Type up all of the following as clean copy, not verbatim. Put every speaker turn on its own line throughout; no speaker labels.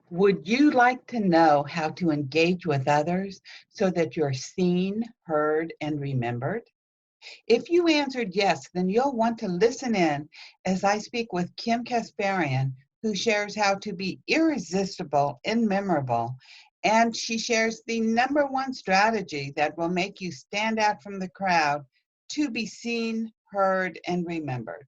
Would you like to know how to engage with others so that you're seen, heard, and remembered? If you answered yes, then you'll want to listen in as I speak with Kim Kasparian, who shares how to be irresistible and memorable. And she shares the number one strategy that will make you stand out from the crowd to be seen, heard, and remembered.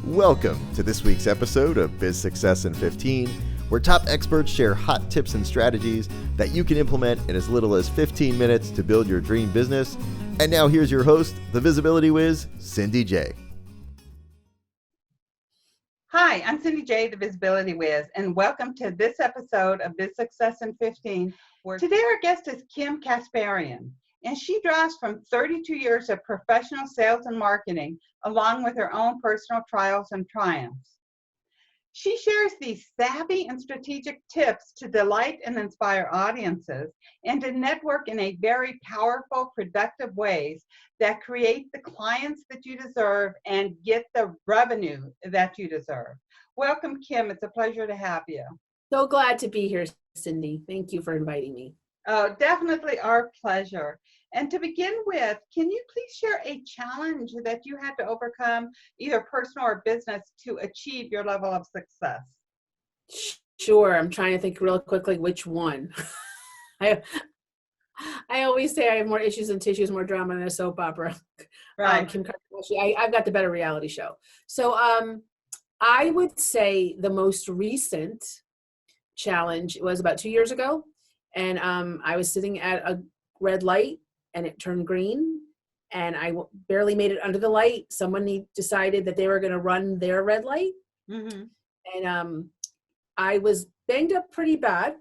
Welcome to this week's episode of Biz Success in 15, where top experts share hot tips and strategies that you can implement in as little as 15 minutes to build your dream business. And now here's your host, the Visibility Wiz, Cindy J.
Hi, I'm Cindy J, the Visibility Wiz, and welcome to this episode of Biz Success in 15. Today our guest is Kim Kasparian, and she draws from 32 years of professional sales and marketing, along with her own personal trials and triumphs. She shares these savvy and strategic tips to delight and inspire audiences and to network in a very powerful, productive ways that create the clients that you deserve and get the revenue that you deserve. Welcome, Kim. It's a pleasure to have you.
So glad to be here, Cindy. Thank you for inviting me.
Oh, definitely our pleasure. And to begin with, can you please share a challenge that you had to overcome, either personal or business, to achieve your level of success?
Sure. I'm trying to think real quickly which one. I always say I have more issues and tissues, more drama than a soap opera.
Right.
Kim Kasparian, I've got the better reality show. So I would say the most recent challenge was about 2 years ago. And I was sitting at a red light and it turned green and I barely made it under the light. Someone decided that they were going to run their red light. Mm-hmm. And I was banged up pretty bad.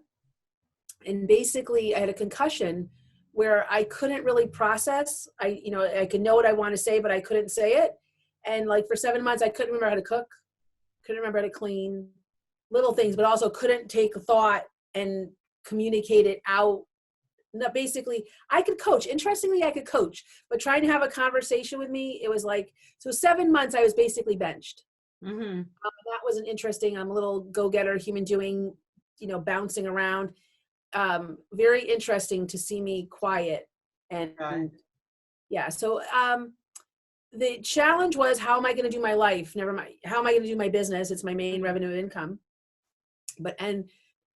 And basically I had a concussion where I couldn't really process. I could know what I want to say, but I couldn't say it. And like for 7 months, I couldn't remember how to cook, couldn't remember how to clean, little things, but also couldn't take a thought and communicate it out. No, basically, I could coach. Interestingly, I could coach, but trying to have a conversation with me, it was like, so 7 months I was basically benched. Mm-hmm. That was an interesting, I'm a little go-getter, human doing, bouncing around. Very interesting to see me quiet. And yeah, so the challenge was, how am I going to do my life? Never mind. How am I going to do my business? It's my main revenue income. And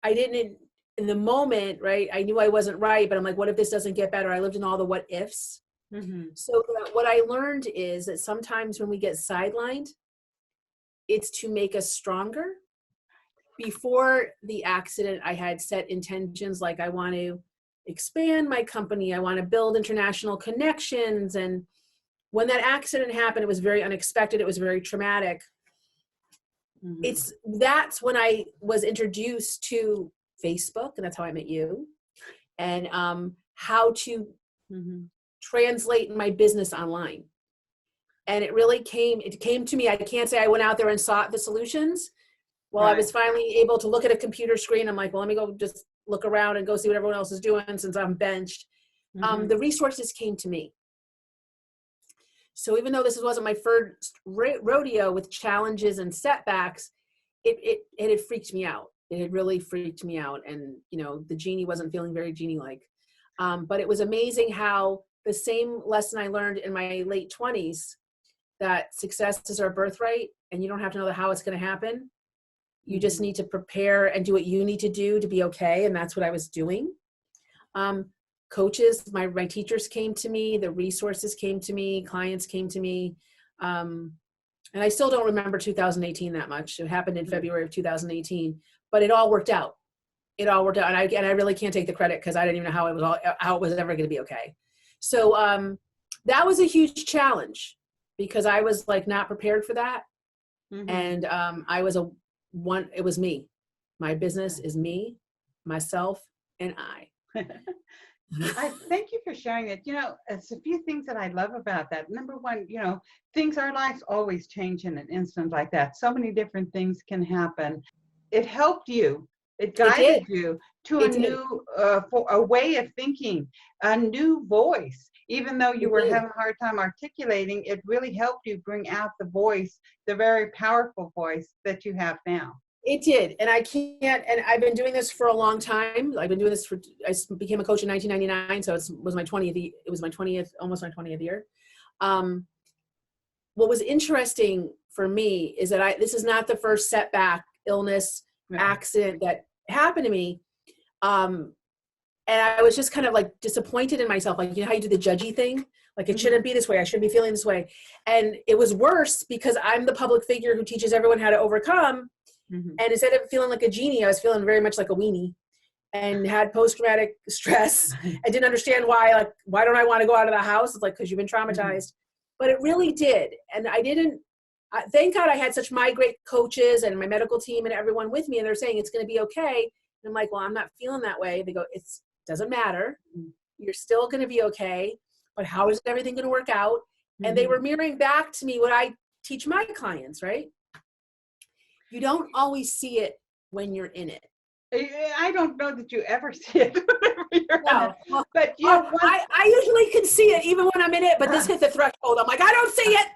I didn't, in the moment, right, I knew I wasn't right, but I'm like, what if this doesn't get better? I lived in all the what ifs. Mm-hmm. So what I learned is that sometimes when we get sidelined, it's to make us stronger. Before the accident, I had set intentions like I want to expand my company. I want to build international connections. And when that accident happened, it was very unexpected. It was very traumatic. Mm-hmm. That's when I was introduced to Facebook, and that's how I met you, and how to translate my business online. And it really came to me. I can't say I went out there and sought the solutions. Well, right. I was finally able to look at a computer screen. I'm like, well, let me go just look around and go see what everyone else is doing since I'm benched. Mm-hmm. The resources came to me. So even though this wasn't my first rodeo with challenges and setbacks, it had freaked me out. It had really freaked me out. And, the genie wasn't feeling very genie-like. But it was amazing how the same lesson I learned in my late 20s, that success is our birthright and you don't have to know how it's going to happen. You just need to prepare and do what you need to do to be okay. And that's what I was doing. Coaches, my teachers came to me, the resources came to me, clients came to me. And I still don't remember 2018 that much. It happened in February of 2018, but it all worked out. And I really can't take the credit because I didn't even know how it was ever going to be okay. So that was a huge challenge because I was like not prepared for that. Mm-hmm. And it was me. My business is me, myself, and I.
I thank you for sharing it. It's a few things that I love about that. Number one, our lives always change in an instant like that. So many different things can happen. It helped you It
It
guided
did.
you to a
It did.
new, for a way of thinking, a new voice. Even though you
It
were
did.
having a hard time articulating, it really helped you bring out the voice, the very powerful voice that you have now.
It did. And I can't, and I've been doing this for a long time. I've been doing this I became a coach in 1999. So it was my 20th, almost my 20th year. What was interesting for me is that this is not the first setback, illness,
Right.
accident that happened to me. And I was just kind of like disappointed in myself. Like, you know how you do the judgy thing? Like, it shouldn't be this way. I shouldn't be feeling this way. And it was worse because I'm the public figure who teaches everyone how to overcome.
Mm-hmm.
And instead of feeling like a genie, I was feeling very much like a weenie and had post-traumatic stress. I didn't understand why don't I want to go out of the house? It's like, because you've been traumatized. But it really did. And thank God I had such my great coaches and my medical team and everyone with me. And they're saying, it's going to be okay. And I'm like, well, I'm not feeling that way. They go, it doesn't matter. You're still going to be okay. But how is everything going to work out? And they were mirroring back to me what I teach my clients, right? You don't always see it when you're in it.
I don't know that you ever see it whenever you're in it.
Well,
But
I usually can see it even when I'm in it, but this hit the threshold. I'm like, I don't see it.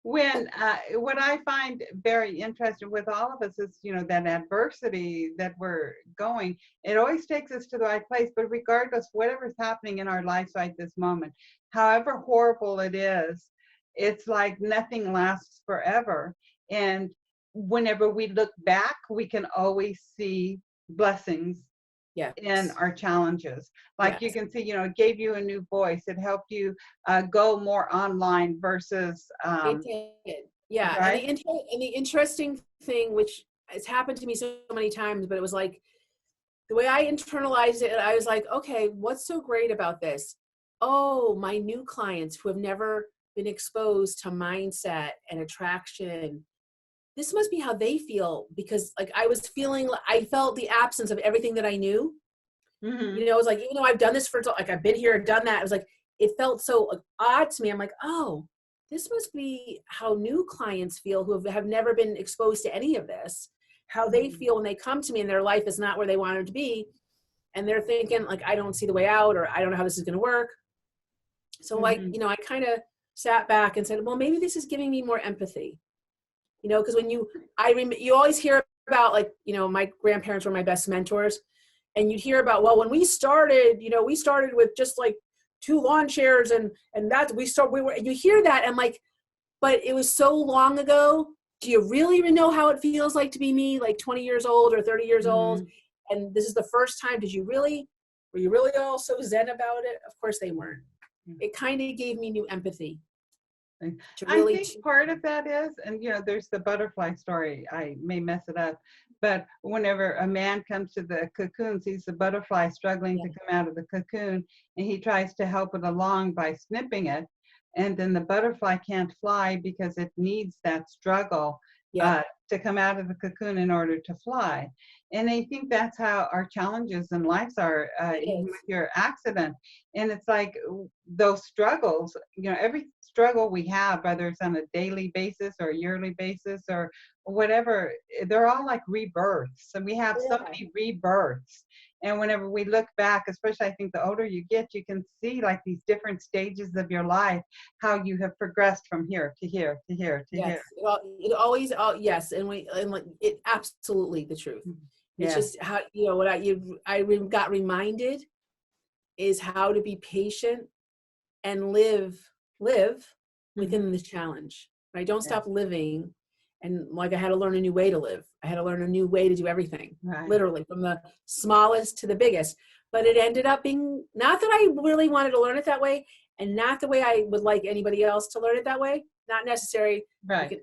When what I find very interesting with all of us is, that adversity that we're going, it always takes us to the right place. But regardless, whatever's happening in our lives right this moment, however horrible it is, it's like nothing lasts forever. And whenever we look back, we can always see blessings in our challenges. Like you can see, it gave you a new voice. It helped you go more online versus.
It did. Yeah. Right? And the interesting thing, which has happened to me so many times, but it was like the way I internalized it, I was like, okay, what's so great about this? Oh, my new clients who have never been exposed to mindset and attraction, this must be how they feel, because like I felt the absence of everything that I knew. It was like, even though I've done this I've been here, done that. It was like, it felt so odd to me. I'm like, oh, this must be how new clients feel who have never been exposed to any of this, how they feel when they come to me and their life is not where they want it to be. And they're thinking like, I don't see the way out, or I don't know how this is going to work. So I kind of sat back and said, well, maybe this is giving me more empathy. Because when you always hear about my grandparents were my best mentors, and you'd hear about, well, when we started with just like 2 lawn chairs and that you hear that and like, but it was so long ago. Do you really even know how it feels like to be me, like 20 years old or 30 years old? And this is the first time. Were you really all so zen about it? Of course they weren't. It kind of gave me new empathy.
I think part of that is, and there's the butterfly story. I may mess it up, but whenever a man comes to the cocoon, sees the butterfly struggling to come out of the cocoon, and he tries to help it along by snipping it, and then the butterfly can't fly because it needs that struggle to come out of the cocoon in order to fly. And I think that's how our challenges in life are, even with your accident. And it's like those struggles, every struggle we have, whether it's on a daily basis or a yearly basis or whatever, they're all like rebirths. And we have so many rebirths. And whenever we look back, especially I think the older you get, you can see like these different stages of your life, how you have progressed from here to here to here to here.
It always, yes. And it absolutely the truth. It's just how, what I got reminded is how to be patient and live within the challenge. Right? Don't stop living. And like, I had to learn a new way to live. I had to learn a new way to do everything, literally from the smallest to the biggest. But it ended up being not that I really wanted to learn it that way, and not the way I would like anybody else to learn it that way. Not necessary.
Right.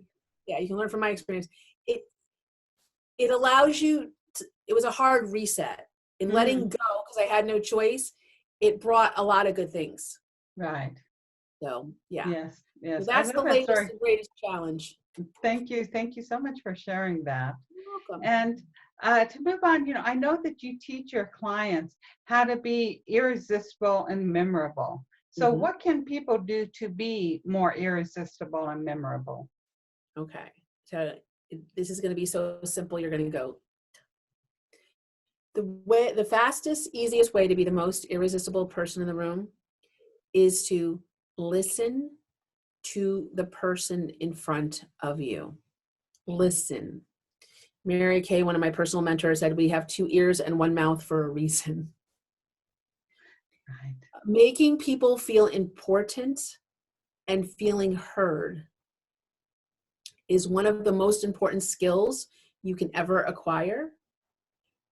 You can learn from my experience. It allows you to, it was a hard reset in letting go, because I had no choice. It brought a lot of good things.
Right.
So yeah.
Yes.
So that's the latest and greatest challenge.
Thank you. Thank you so much for sharing that.
You're welcome.
And to move on, I know that you teach your clients how to be irresistible and memorable. So what can people do to be more irresistible and memorable?
Okay. So this is going to be so simple. You're going to go, The fastest, easiest way to be the most irresistible person in the room is to listen to the person in front of you. Listen. Mary Kay, one of my personal mentors, said we have 2 ears and 1 mouth for a reason.
Right.
Making people feel important and feeling heard is one of the most important skills you can ever acquire.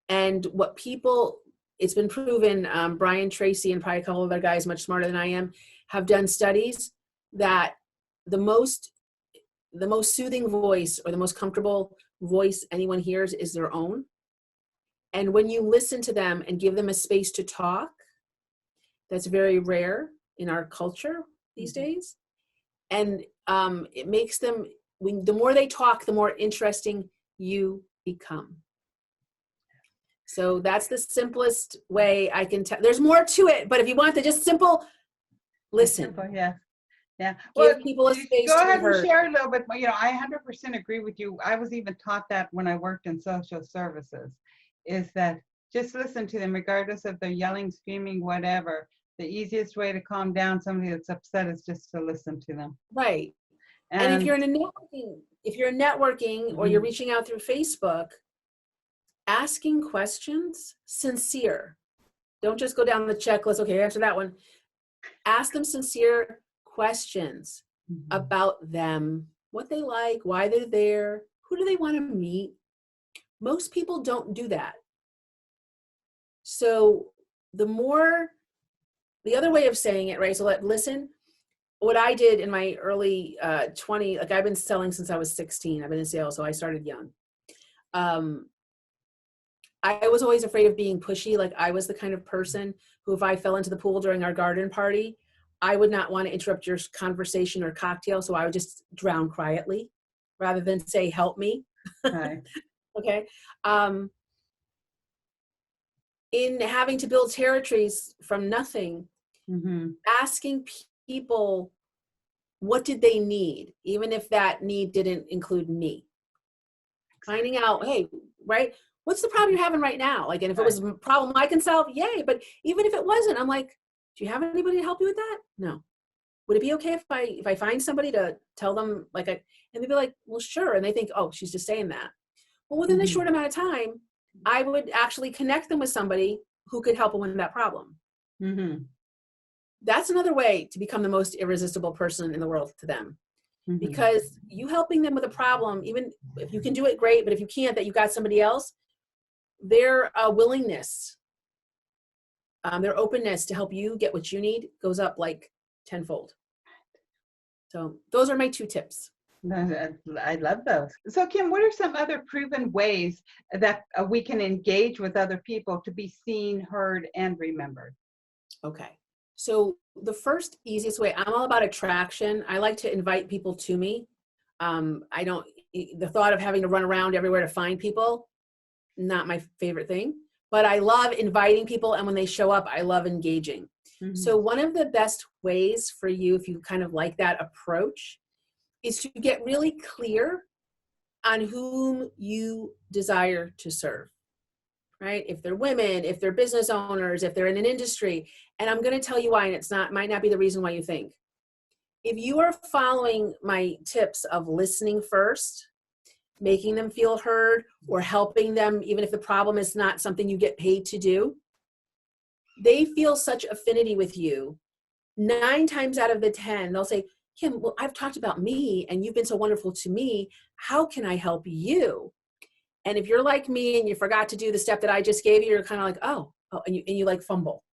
And what people, it's been proven, Brian Tracy and probably a couple of other guys much smarter than I am, have done studies that the most soothing voice or the most comfortable voice anyone hears is their own. And when you listen to them and give them a space to talk, that's very rare in our culture these days. And it makes them, the more they talk, the more interesting you become. So that's the simplest way I can tell. There's more to it, but if you want the just simple, listen.
Simple, yeah. Yeah.
Give people a space
go
to be
ahead and
heard.
share a little bit more. I 100% agree with you. I was even taught that when I worked in social services, is that just listen to them regardless of their yelling, screaming, whatever. The easiest way to calm down somebody that's upset is just to listen to them.
Right. And if you're in a networking, or you're reaching out through Facebook, asking questions, sincere. Don't just go down the checklist. Okay, answer that one. Ask them sincere questions about them, what they like, why they're there, who do they want to meet. Most people don't do that. So the other way of saying it, right? So listen, what I did in my early 20, like I've been selling since I was 16. I've been in sales, so I started young. I was always afraid of being pushy. Like I was the kind of person who, if I fell into the pool during our garden party, I would not want to interrupt your conversation or cocktail. So I would just drown quietly rather than say, help me.
Right.
Okay. In having to build territories from nothing, asking people, what did they need? Even if that need didn't include me. Finding out, hey, right? What's the problem you're having right now? Like, and if it was a problem I can solve, yay. But even if it wasn't, I'm like, do you have anybody to help you with that? No. Would it be okay if I find somebody to tell them, like, and they'd be like, well, sure. And they think, oh, she's just saying that. Well, within a short amount of time, I would actually connect them with somebody who could help them with that problem. That's another way to become the most irresistible person in the world to them. Because you helping them with a problem, even if you can do it, great. But if you can't, that you got somebody else, their willingness, their openness to help you get what you need goes up like tenfold. So those are my 2 tips.
I love those. So Kim, what are some other proven ways that we can engage with other people to be seen, heard, and remembered?
Okay. So the first easiest way, I'm all about attraction. I like to invite people to me. The thought of having to run around everywhere to find people, not my favorite thing, but I love inviting people. And when they show up, I love engaging. So one of the best ways for you, if you kind of like that approach, is to get really clear on whom you desire to serve, right? If they're women, if they're business owners, if they're in an industry. And I'm going to tell you why, and might not be the reason why you think. If you are following my tips of listening first, making them feel heard, or helping them, even if the problem is not something you get paid to do, they feel such affinity with you. 9 times out of the 10, they'll say, Kim, well, I've talked about me and you've been so wonderful to me. How can I help you? And if you're like me and you forgot to do the step that I just gave you, you're kind of like, oh, and you like fumble.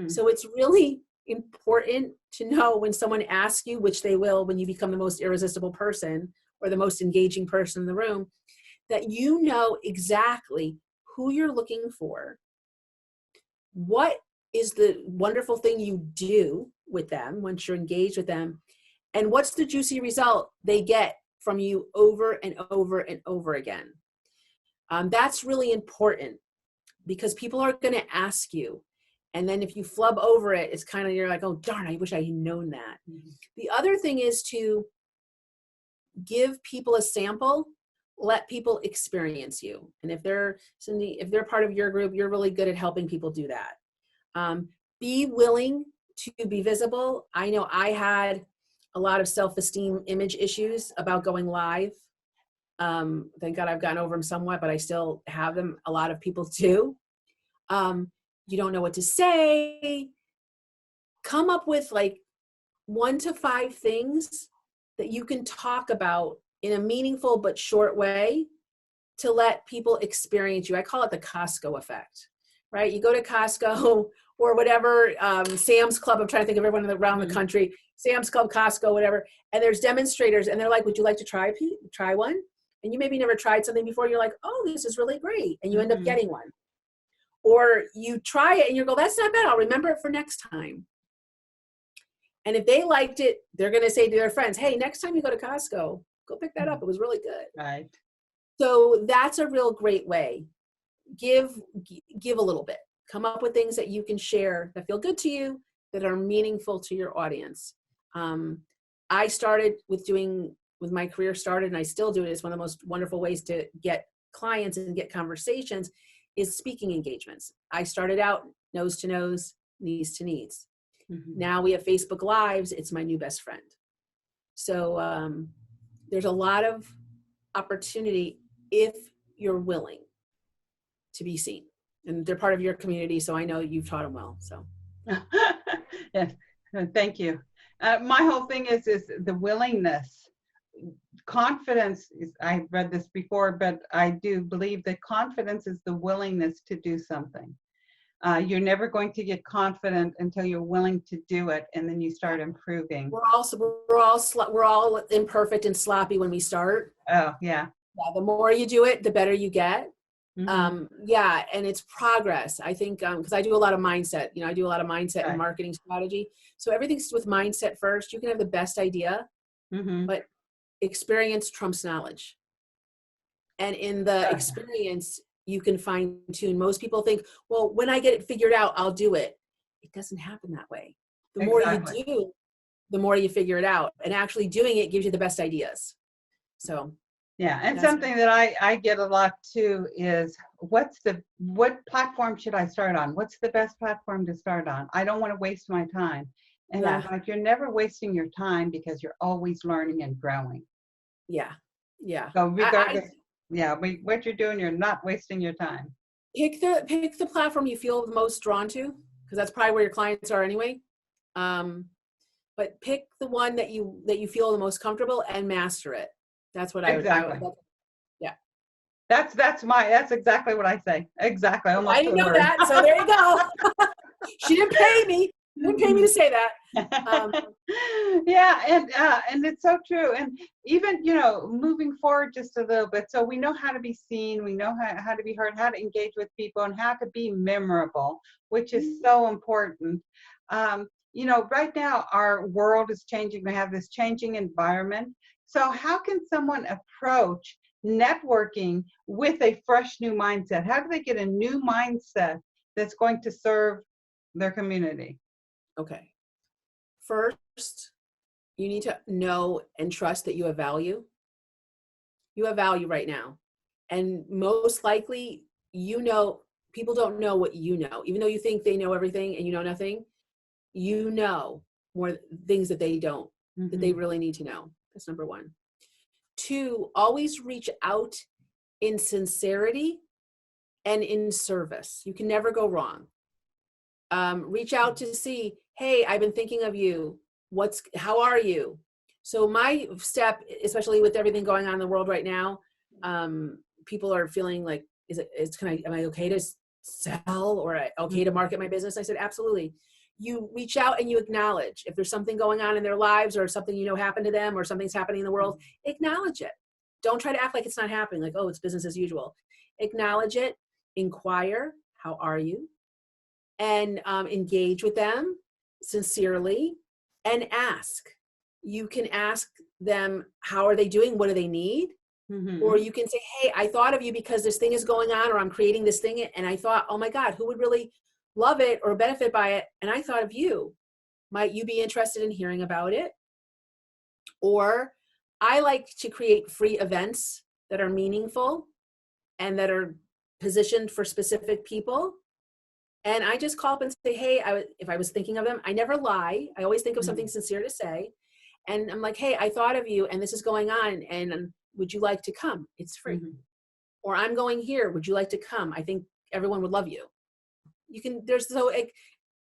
So it's really important to know when someone asks you, which they will when you become the most irresistible person or the most engaging person in the room, that you know exactly who you're looking for, what is the wonderful thing you do with them once you're engaged with them, and what's the juicy result they get from you over and over and over again. That's really important because people are going to ask you. And then if you flub over it, it's kind of, you're like, oh, darn, I wish I had known that. The other thing is to give people a sample let people experience you. And if they're, Cindy, if they're part of your group, you're really good at helping people do that. Be willing to be visible. I know I had a lot of self-esteem image issues about going live. Thank God I've gotten over them somewhat, but I still have them. A lot of people do. You don't know what to say. Come up with like 1 to 5 things that you can talk about in a meaningful but short way to let people experience you. I call it the Costco effect, right? You go to Costco or whatever, Sam's Club, I'm trying to think of everyone around the country, Sam's Club, Costco, whatever, and there's demonstrators and they're like, would you like to try one? And you maybe never tried something before, you're like, oh, this is really great. And you end up getting one. Or you try it and you go, that's not bad, I'll remember it for next time. And if they liked it, they're going to say to their friends, hey, next time you go to Costco, go pick that up. It was really good.
Right.
So that's a real great way. Give a little bit. Come up with things that you can share that feel good to you, that are meaningful to your audience. I started with my career started, and I still do it. It's one of the most wonderful ways to get clients and get conversations is speaking engagements. I started out nose to nose, knees to knees. Now we have Facebook Lives. It's my new best friend. So there's a lot of opportunity if you're willing to be seen. And they're part of your community, so I know you've taught them well. So,
yes, thank you. My whole thing is the willingness. Confidence is, I've read this before, but I do believe that confidence is the willingness to do something. You're never going to get confident until you're willing to do it, and then you start improving.
We're all imperfect and sloppy when we start.
Oh, yeah.
Yeah, the more you do it, the better you get. Yeah, and it's progress. I think because I do a lot of mindset. I do a lot of mindset and marketing strategy. So everything's with mindset first. You can have the best idea, but experience trumps knowledge. And in the experience, you can fine tune. Most people think, well, when I get it figured out, I'll do it. It doesn't happen that way. The more you do, the more you figure it out. And actually doing it gives you the best ideas. So.
Yeah, and something that I get a lot too is what platform should I start on? What's the best platform to start on? I don't want to waste my time. And I'm like, you're never wasting your time because you're always learning and growing.
Yeah, yeah.
So regardless, what you're doing, you're not wasting your time.
Pick the platform you feel the most drawn to, because that's probably where your clients are anyway. But pick the one that you feel the most comfortable and master it. That's what I would. Yeah.
That's exactly what I say. Exactly.
I didn't know that. So there you go. She didn't pay me. She didn't pay me to say that.
Yeah. And it's so true. And even, moving forward just a little bit. So we know how to be seen. We know how to be heard, how to engage with people, and how to be memorable, which is so important. Right now our world is changing. We have this changing environment. So how can someone approach networking with a fresh new mindset? How do they get a new mindset that's going to serve their community?
Okay. First, you need to know and trust that you have value. You have value right now. And most likely, people don't know what you know. Even though you think they know everything and you know nothing, you know more things that they don't, that they really need to know. That's number 1. 2, always reach out in sincerity and in service. You can never go wrong. Reach out to see, hey, I've been thinking of you. How are you? So my step, especially with everything going on in the world right now, people are feeling like, am I okay to sell or okay to market my business? I said, absolutely. You reach out and you acknowledge if there's something going on in their lives or something happened to them or something's happening in the world. Acknowledge it. Don't try to act like it's not happening, like, oh, it's business as usual. Acknowledge it. Inquire, how are you? And engage with them sincerely and ask. You can ask them, how are they doing? What do they need? Or you can say, hey, I thought of you because this thing is going on, or I'm creating this thing, and I thought, oh my God, who would really love it or benefit by it? And I thought of you. Might you be interested in hearing about it? Or I like to create free events that are meaningful and that are positioned for specific people. And I just call up and say, hey, if I was thinking of them, I never lie. I always think of something sincere to say. And I'm like, hey, I thought of you and this is going on. And would you like to come? It's free. Or I'm going here. Would you like to come? I think everyone would love you. You can,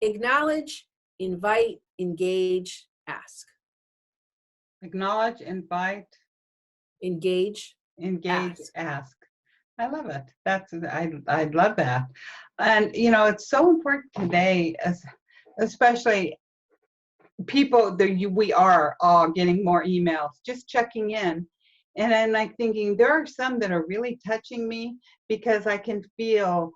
acknowledge, invite, engage, ask.
Acknowledge, invite,
engage,
ask. I love it. I love that. And, it's so important today, especially people, we are all getting more emails, just checking in. And I'm like thinking, there are some that are really touching me because I can feel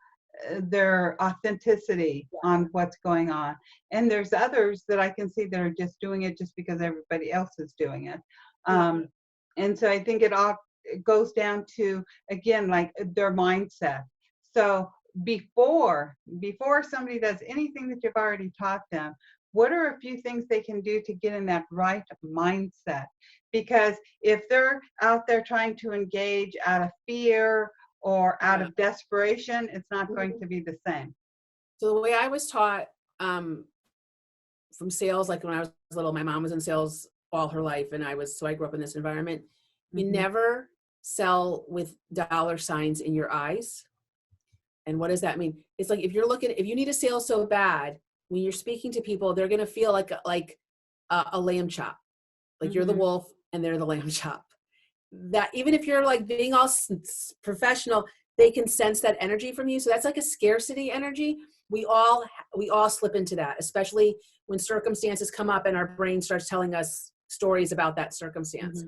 their authenticity on what's going on. And there's others that I can see that are just doing it just because everybody else is doing it. And so I think it goes down to, again, like their mindset. So before somebody does anything that you've already taught them, what are a few things they can do to get in that right mindset? Because if they're out there trying to engage out of fear or out of desperation, it's not going to be the same.
So the way I was taught from sales, like when I was little, my mom was in sales all her life, and I grew up in this environment. You never sell with dollar signs in your eyes. And what does that mean? It's like if you need a sale so bad, when you're speaking to people, they're going to feel like a lamb chop, like you're the wolf and they're the lamb chop. That even if you're like being all professional, they can sense that energy from you. So that's like a scarcity energy. We all slip into that, especially when circumstances come up and our brain starts telling us stories about that circumstance.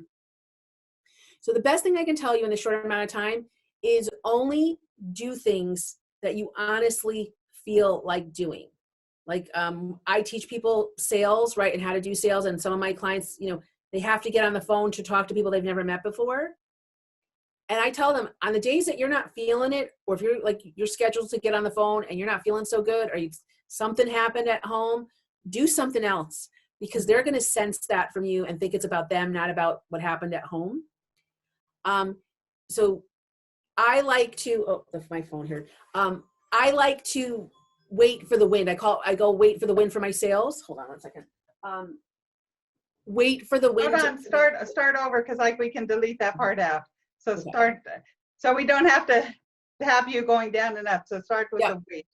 So the best thing I can tell you in this short amount of time is only do things that you honestly feel like doing. Like I teach people sales, right, and how to do sales. And some of my clients, they have to get on the phone to talk to people they've never met before. And I tell them, on the days that you're not feeling it, or if you're scheduled to get on the phone and you're not feeling so good, or something happened at home, do something else, because they're going to sense that from you and think it's about them, not about what happened at home. So I like to, that's my phone here. I like to wait for the wind. I go wait for the wind for my sales. Hold on 1 second. Wait for the wind.
Hold on, start over, because we can delete that part out. So start, so we don't have to have you going down and up. So start with the wait.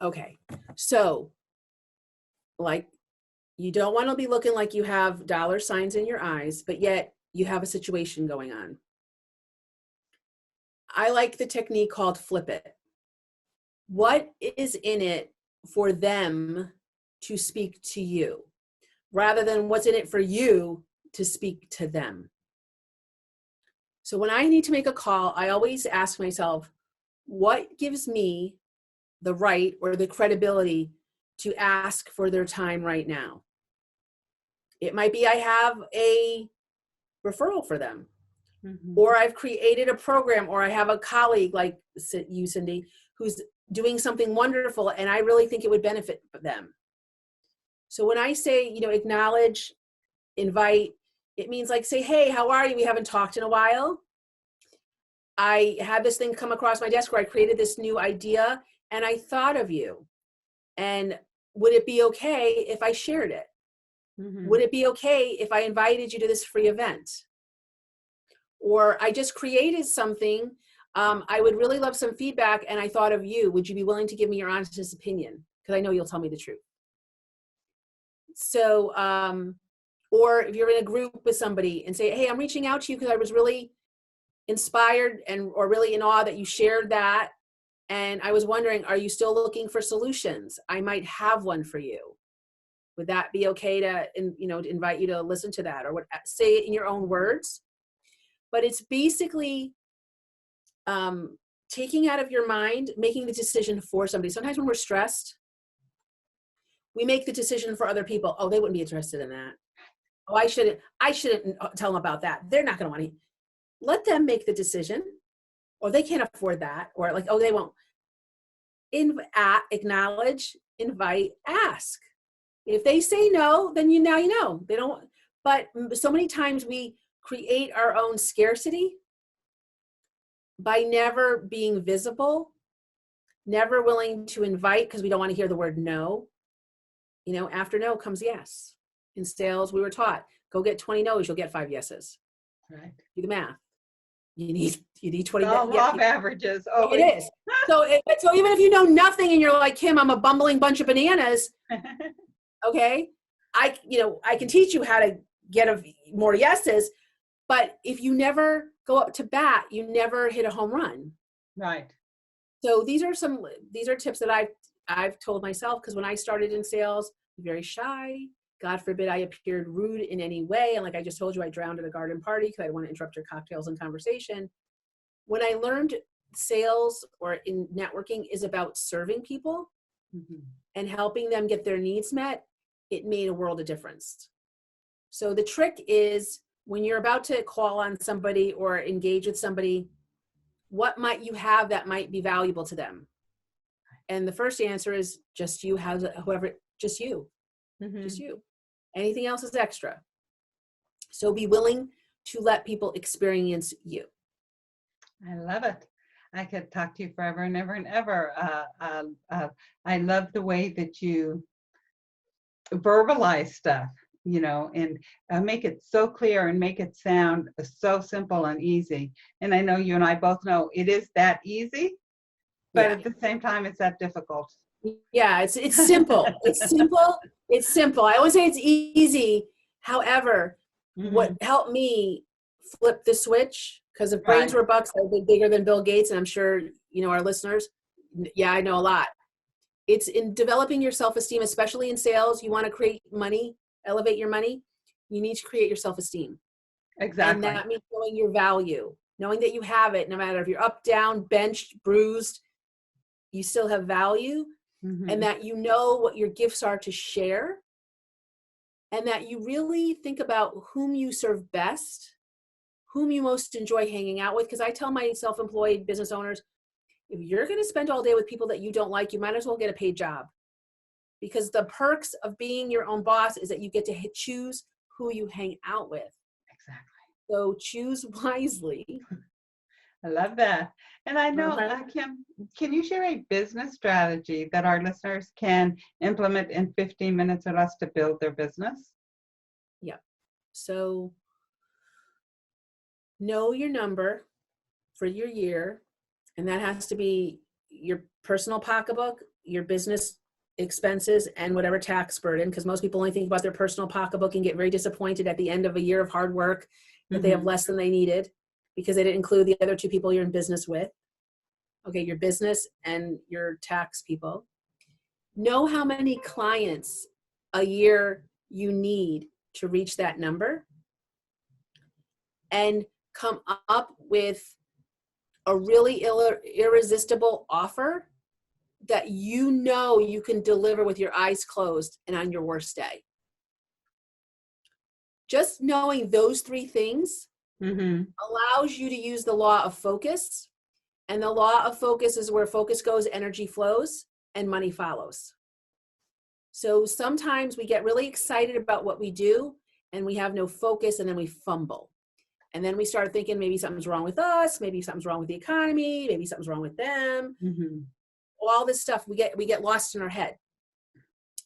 Okay. So you don't want to be looking like you have dollar signs in your eyes, but yet you have a situation going on. I like the technique called flip it. What is in it for them to speak to you, rather than what's in it for you to speak to them? So when I need to make a call, I always ask myself, what gives me the right or the credibility to ask for their time right now? It might be I have a referral for them, or I've created a program, or I have a colleague like you, Cindy, who's doing something wonderful and I really think it would benefit them. So when I say, acknowledge, invite, it means like say, hey, how are you? We haven't talked in a while. I had this thing come across my desk where I created this new idea and I thought of you. And would it be okay if I shared it? Would it be okay if I invited you to this free event? Or I just created something. I would really love some feedback and I thought of you. Would you be willing to give me your honest opinion? Because I know you'll tell me the truth. So, or if you're in a group with somebody and say, hey, I'm reaching out to you because I was really inspired or really in awe that you shared that. And I was wondering, are you still looking for solutions? I might have one for you. Would that be okay to invite you to listen to that, or say it in your own words? But it's basically taking out of your mind, making the decision for somebody. Sometimes when we're stressed, we make the decision for other people. Oh, they wouldn't be interested in that. Oh, I shouldn't tell them about that. They're not going to want to. Let them make the decision, or they can't afford that, or they won't. Acknowledge, invite, ask. If they say no, then you know. They don't. But so many times we create our own scarcity by never being visible, never willing to invite because we don't want to hear the word no. You know, after no comes yes. In sales, we were taught, go get 20 no's, you'll get 5 yeses.
Right.
Do the math. You need 20.
Law of averages. Oh,
it is. So even if you know nothing and you're like, Kim, I'm a bumbling bunch of bananas. Okay. I can teach you how to get more yeses, but if you never go up to bat, you never hit a home run.
Right.
So these are tips that I've told myself, because when I started in sales, very shy. God forbid I appeared rude in any way. And like I just told you, I drowned at a garden party because I didn't want to interrupt your cocktails and conversation. When I learned sales or in networking is about serving people and helping them get their needs met, it made a world of difference. So the trick is, when you're about to call on somebody or engage with somebody, what might you have that might be valuable to them? And the first answer is just you, just you. Just you. Anything else is extra. So be willing to let people experience you.
I love it. I could talk to you forever and ever and ever. I love the way that you verbalize stuff, and make it so clear and make it sound so simple and easy. And I know you and I both know it is that easy, but at the same time, it's that difficult.
Yeah, it's simple. It's simple. It's simple. I always say it's easy. However, what helped me flip the switch, because if brains were bucks, I'd be bigger than Bill Gates, and I'm sure our listeners. Yeah, I know a lot. It's in developing your self-esteem, especially in sales. You want to create money, elevate your money. You need to create your self-esteem.
Exactly.
And that means knowing your value, knowing that you have it, no matter if you're up, down, benched, bruised, you still have value. And that you know what your gifts are to share, and that you really think about whom you serve best, whom you most enjoy hanging out with. Because I tell my self-employed business owners, if you're going to spend all day with people that you don't like, you might as well get a paid job, because the perks of being your own boss is that you get to choose who you hang out with.
Exactly.
So choose wisely.
I love that. And I know, Kim, can you share a business strategy that our listeners can implement in 15 minutes or less to build their business?
Yeah. So know your number for your year, and that has to be your personal pocketbook, your business expenses, and whatever tax burden, because most people only think about their personal pocketbook and get very disappointed at the end of a year of hard work that they have less than they needed, because they didn't include the other 2 people you're in business with. Okay, your business and your tax people. Know how many clients a year you need to reach that number, and come up with a really irresistible offer that you can deliver with your eyes closed and on your worst day. Just knowing those 3 things allows you to use the law of focus. And the law of focus is where focus goes, energy flows, and money follows. So sometimes we get really excited about what we do and we have no focus, and then we fumble. And then we start thinking maybe something's wrong with us, maybe something's wrong with the economy, maybe something's wrong with them. All this stuff, we get lost in our head.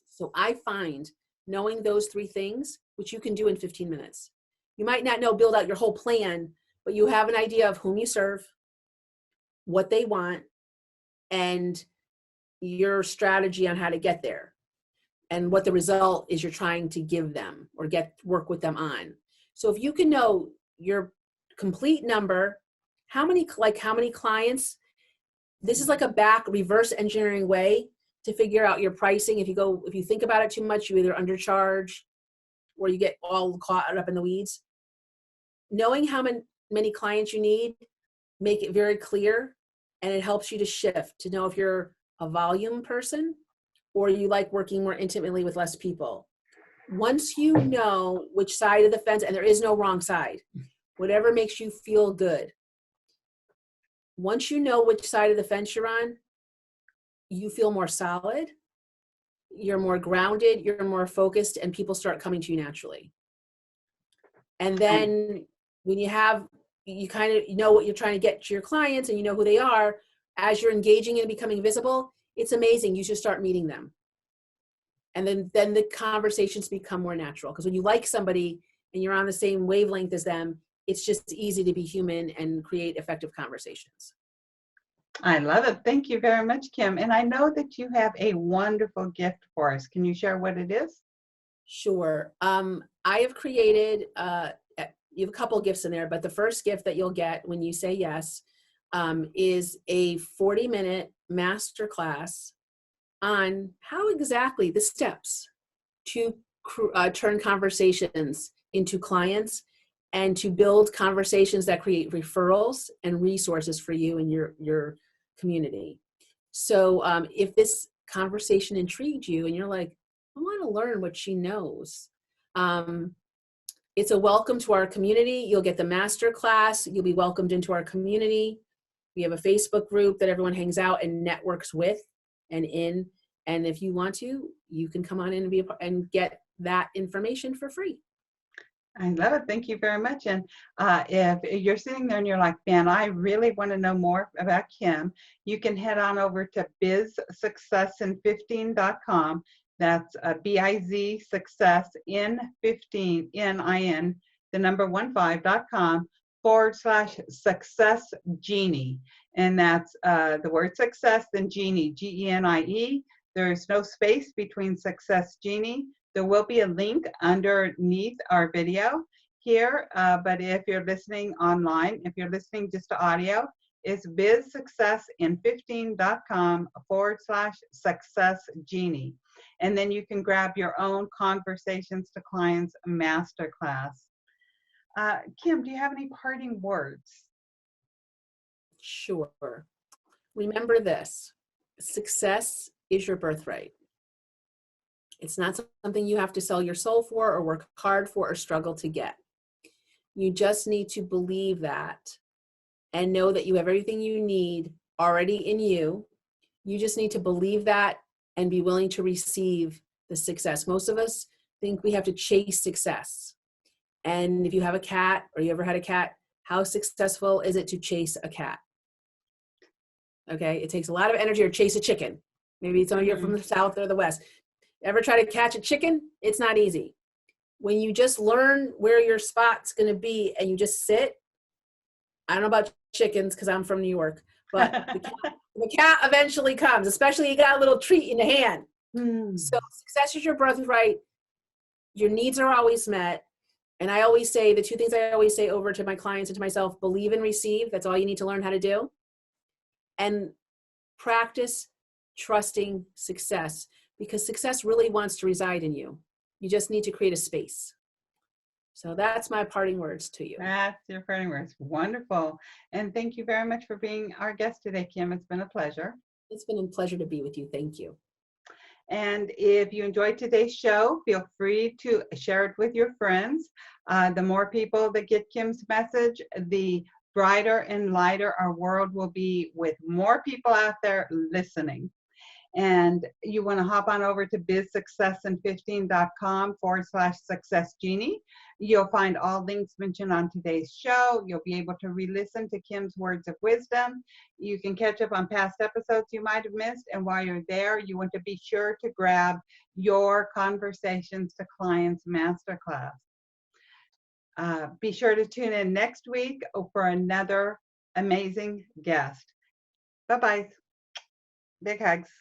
So I find knowing those 3 things, which you can do in 15 minutes. You might not build out your whole plan, but you have an idea of whom you serve, what they want, and your strategy on how to get there, and what the result is you're trying to give them or work with them on. So if you can know your complete number, how many clients, this is like a reverse engineering way to figure out your pricing. If you think about it too much, you either undercharge or you get all caught up in the weeds. Knowing how many clients you need, make it very clear, and it helps you to shift to know if you're a volume person or you like working more intimately with less people. Once you know which side of the fence, and there is no wrong side, whatever makes you feel good. Once you know which side of the fence you're on, you feel more solid, you're more grounded, you're more focused, and people start coming to you naturally. And then when you have you kind of know what you're trying to get to your clients and you know who they are. As you're engaging and becoming visible, it's amazing. You should start meeting them. And then the conversations become more natural. Because when you like somebody and you're on the same wavelength as them, it's just easy to be human and create effective conversations.
I love it. Thank you very much, Kim. And I know that you have a wonderful gift for us. Can you share what it is?
Sure. I have created, you have a couple of gifts in there, but the first gift that you'll get when you say yes is a 40-minute masterclass on how exactly the steps to turn conversations into clients and to build conversations that create referrals and resources for you and your community. So if this conversation intrigued you and you're like, I want to learn what she knows, it's a welcome to our community. You'll get the masterclass. You'll be welcomed into our community. We have a Facebook group that everyone hangs out and networks with and in. And if you want to, you can come on in and get that information for free.
I love it. Thank you very much. And if you're sitting there and you're like, man, I really want to know more about Kim, you can head on over to bizsuccessin15.com. That's BIZ success in 15, NIN, the number 15.com/success genie. And that's the word success, then genie, GENIE. There's no space between success genie. There will be a link underneath our video here, but if you're listening online, if you're listening just to audio, it's bizsuccessin15.com/success genie. And then you can grab your own Conversations to Clients masterclass. Kim, do you have any parting words?
Sure. Remember this, success is your birthright. It's not something you have to sell your soul for or work hard for or struggle to get. You just need to believe that and know that you have everything you need already in you. You just need to believe that and be willing to receive the success. Most of us think we have to chase success. And if you have a cat or you ever had a cat, how successful is it to chase a cat? Okay, it takes a lot of energy, or chase a chicken. Maybe some of you are from the South or the West. Ever try to catch a chicken? It's not easy. When you just learn where your spot's going to be and you just sit, I don't know about chickens because I'm from New York, but the cat eventually comes, especially you got a little treat in the hand. So success is your birthright. Your needs are always met. And I always say, the two things I always say over to my clients and to myself, believe and receive. That's all you need to learn how to do. And practice trusting success, because success really wants to reside in you. You just need to create a space. So that's my parting words to you.
That's your parting words. Wonderful. And thank you very much for being our guest today, Kim. It's been a pleasure.
It's been a pleasure to be with you. Thank you.
And if you enjoyed today's show, feel free to share it with your friends. The more people that get Kim's message, the brighter and lighter our world will be, with more people out there listening. And you want to hop on over to bizsuccessin15.com/success genie. You'll find all links mentioned on today's show. You'll be able to re-listen to Kim's words of wisdom. You can catch up on past episodes you might have missed. And while you're there, you want to be sure to grab your Conversations to Clients masterclass. Be sure to tune in next week for another amazing guest. Bye-bye. Big hugs.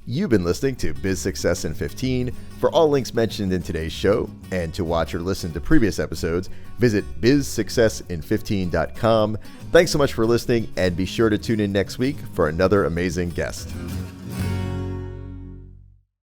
You've been listening to Biz Success in 15. For all links mentioned in today's show and to watch or listen to previous episodes, visit bizsuccessin15.com. Thanks so much for listening, and be sure to tune in next week for another amazing guest.